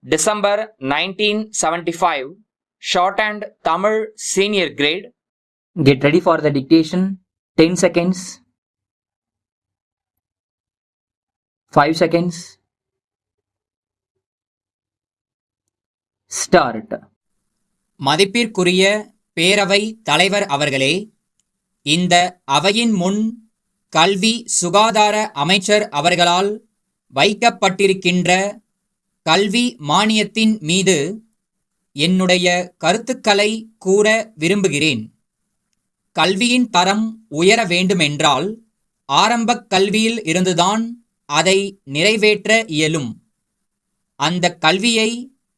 December 1975, Shorthand Tamil Senior Grade. Get ready for the dictation. 10 seconds. 5 seconds. Start. மதிப்பிற்குரிய பேரவை தலைவர் அவர்களே, இந்த அவையின் முன் கல்வி சுகாதார அமைச்சர் அவர்களால் வைக்கப்பட்டிருக்கின்ற கல்வி மானியத்தின் மீது என்னுடைய கருத்துக்களை கூற விரும்புகிறேன். கல்வியின் தரம் உயர வேண்டுமென்றால் ஆரம்பக் கல்வியில் இருந்துதான் அதை நிறைவேற்ற இயலும். அந்த கல்வியை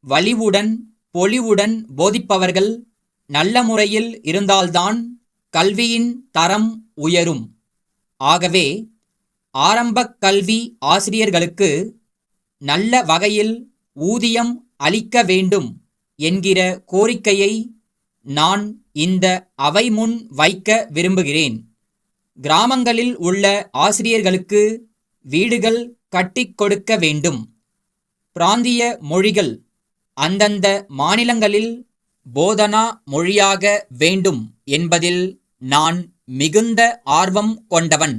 வலிவுடன் பொலிவுடன் போதிப்பவர்கள் நல்ல முறையில் இருந்தால்தான் கல்வியின் தரம் உயரும். ஆகவே ஆரம்பக் கல்வி ஆசிரியர்களுக்கு நல்ல வகையில் ஊதியம் அளிக்க வேண்டும் என்கிற கோரிக்கையை நான் இந்த அவை முன் வைக்க விரும்புகிறேன். கிராமங்களில் உள்ள ஆசிரியர்களுக்கு வீடுகள் கட்டிக் கொடுக்க வேண்டும். பிராந்திய மொழிகள் அந்தந்த மாநிலங்களில் போதனா மொழியாக வேண்டும் என்பதில் நான் மிகுந்த ஆர்வம் கொண்டவன்.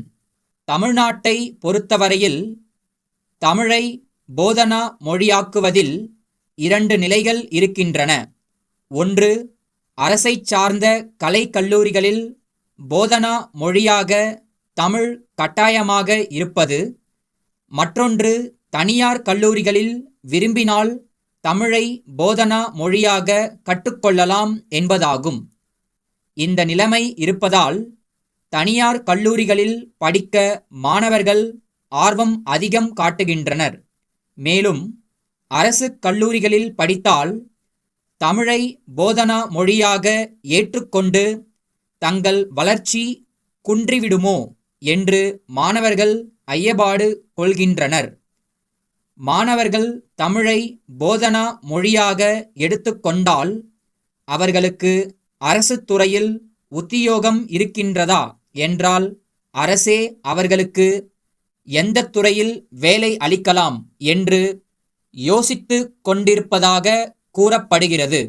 தமிழ்நாட்டை பொறுத்தவரையில் தமிழை போதனா மொழியாக்குவதில் 2 நிலைகள் இருக்கின்றன. ஒன்று, அரசைச் சார்ந்த கலைக்கல்லூரிகளில் போதனா மொழியாக தமிழ் கட்டாயமாக இருப்பது. மற்றொன்று, தனியார் கல்லூரிகளில் விரும்பினால் தமிழை போதனா மொழியாக கற்றுக்கொள்ளலாம் என்பதாகும். இந்த நிலைமை இருப்பதால் தனியார் கல்லூரிகளில் படிக்க மாணவர்கள் ஆர்வம் அதிகம் காட்டுகின்றனர். மேலும் அரசு கல்லூரிகளில் படித்தால் தமிழை போதனா மொழியாக ஏற்றுக்கொண்டு தங்கள் வளர்ச்சி குன்றிவிடுமோ என்று மாணவர்கள் ஐயப்பாடு கொள்கின்றனர். மாணவர்கள் தமிழை போதனா மொழியாக எடுத்துக்கொண்டால் அவர்களுக்கு அரசு துறையில் உத்தியோகம் இருக்கின்றதா என்றால் அரசே அவர்களுக்கு எந்த துறையில் வேலை அளிக்கலாம் என்று யோசித்து கொண்டிருப்பதாக கூறப்படுகிறது.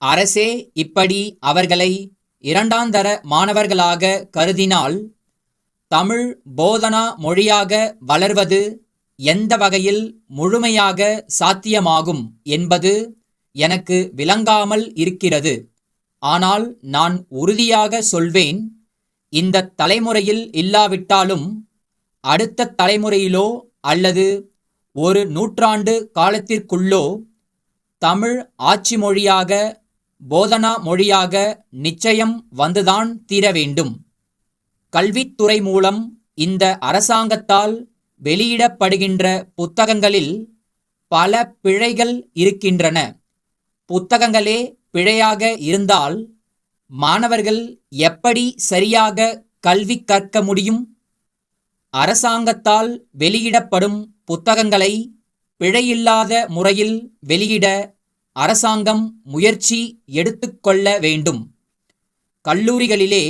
அரசே இப்படி அவர்களை இரண்டாந்தர மாணவர்களாக கருதினால் தமிழ் போதனா மொழியாக வளர்வது எந்த வகையில் முழுமையாக சாத்தியமாகும் என்பது எனக்கு விளங்காமல் இருக்கிறது. ஆனால் நான் உறுதியாக சொல்வேன், இந்த தலைமுறையில் இல்லாவிட்டாலும் அடுத்த தலைமுறையிலோ அல்லது ஒரு நூற்றாண்டு காலத்திற்குள்ளோ தமிழ் ஆட்சி மொழியாக போதனா மொழியாக நிச்சயம் வந்துதான் தீர வேண்டும். கல்வித்துறை மூலம் இந்த அரசாங்கத்தால் வெளியிடப்படுகின்ற புத்தகங்களில் பல பிழைகள் இருக்கின்றன. புத்தகங்களே பிழையாக இருந்தால் மாணவர்கள் எப்படி சரியாக கல்வி கற்க முடியும்? அரசாங்கத்தால் வெளியிடப்படும் புத்தகங்களை பிழையில்லாத முறையில் வெளியிட அரசாங்கம் முயற்சி எடுத்துக்கொள்ள வேண்டும். கல்லூரிகளிலே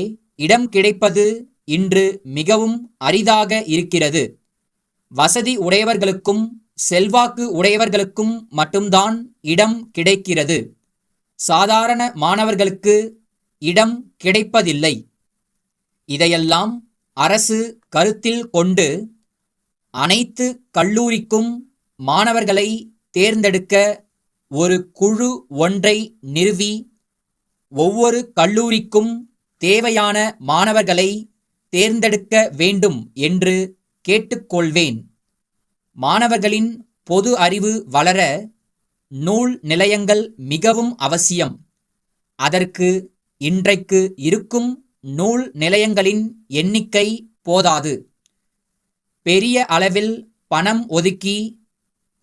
இடம் கிடைப்பது இன்று மிகவும் அரிதாக இருக்கிறது. வசதி உடையவர்களுக்கும் செல்வாக்கு உடையவர்களுக்கும் மட்டும்தான் இடம் கிடைக்கிறது. சாதாரண மாணவர்களுக்கு இடம் கிடைப்பதில்லை. இதையெல்லாம் அரசு கருத்தில் கொண்டு அனைத்து கல்லூரிக்கும் மாணவர்களை தேர்ந்தெடுக்க ஒரு குழு ஒன்றை நிறுவி ஒவ்வொரு கல்லூரிக்கும் தேவையான மாணவர்களை தேர்ந்தெடுக்க வேண்டும் என்று கேட்டுக்கொள்வேன். மாணவர்களின் பொது அறிவு வளர நூல் நிலையங்கள் மிகவும் அவசியம். அதற்கு இன்றைக்கு இருக்கும் நூல் நிலையங்களின் எண்ணிக்கை போதாது. பெரிய அளவில் பணம் ஒதுக்கி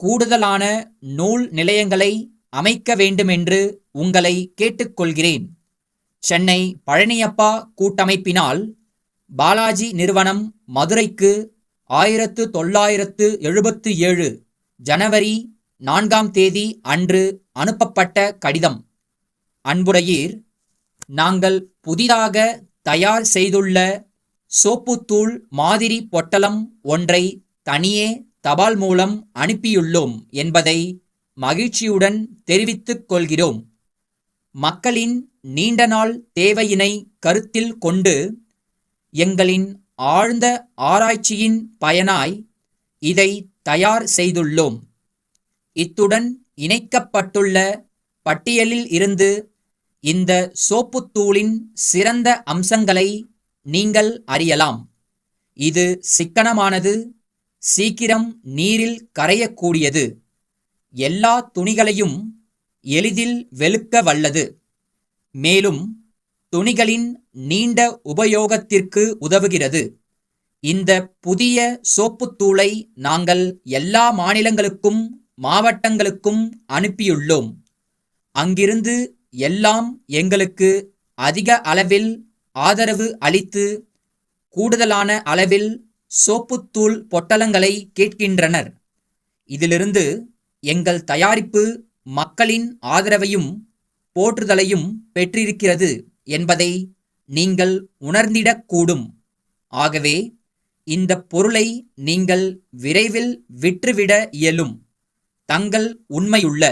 கூடுதலான நூல் நிலையங்களை அமைக்க வேண்டுமென்று உங்களை கேட்டுக்கொள்கிறேன். சென்னை பழனியப்பா கூட்டமைப்பினால் பாலாஜி நிறுவனம் மதுரைக்கு 1977 ஜனவரி 4 அன்று அனுப்பப்பட்ட கடிதம். அன்புடையீர், நாங்கள் புதிதாக தயார் செய்துள்ள சோப்புத்தூள் மாதிரி பொட்டலம் ஒன்றை தனியே தபால் மூலம் அனுப்பியுள்ளோம் என்பதை மகிழ்ச்சியுடன் தெரிவித்துக் கொள்கிறோம். மக்களின் நீண்ட நாள் தேவையினை கருத்தில் கொண்டு எங்களின் ஆழ்ந்த ஆராய்ச்சியின் பயனாய் இதை தயார் செய்துள்ளோம். இத்துடன் இணைக்கப்பட்டுள்ள பட்டியலில் இருந்து இந்த சோப்புத்தூளின் சிறந்த அம்சங்களை நீங்கள் அறியலாம். இது சிக்கனமானது, சீக்கிரம் நீரில் கரையக்கூடியது, எல்லா துணிகளையும் எளிதில் வெளுக்க வல்லது, மேலும் துணிகளின் நீண்ட உபயோகத்திற்கு உதவுகிறது. இந்த புதிய சோப்புத்தூளை நாங்கள் எல்லா மாநிலங்களுக்கும் மாவட்டங்களுக்கும் அனுப்பியுள்ளோம். அங்கிருந்து எல்லாம் எங்களுக்கு அதிக அளவில் ஆதரவு அளித்து கூடுதலான அளவில் சோப்புத்தூள் பொட்டலங்களை கேட்கின்றனர். இதிலிருந்து எங்கள் தயாரிப்பு மக்களின் ஆதரவையும் போற்றுதலையும் பெற்றிருக்கிறது என்பதை நீங்கள் உணர்ந்திடக்கூடும். ஆகவே இந்த பொருளை நீங்கள் விரைவில் விற்றுவிட இயலும். தங்கள் உண்மையுள்ள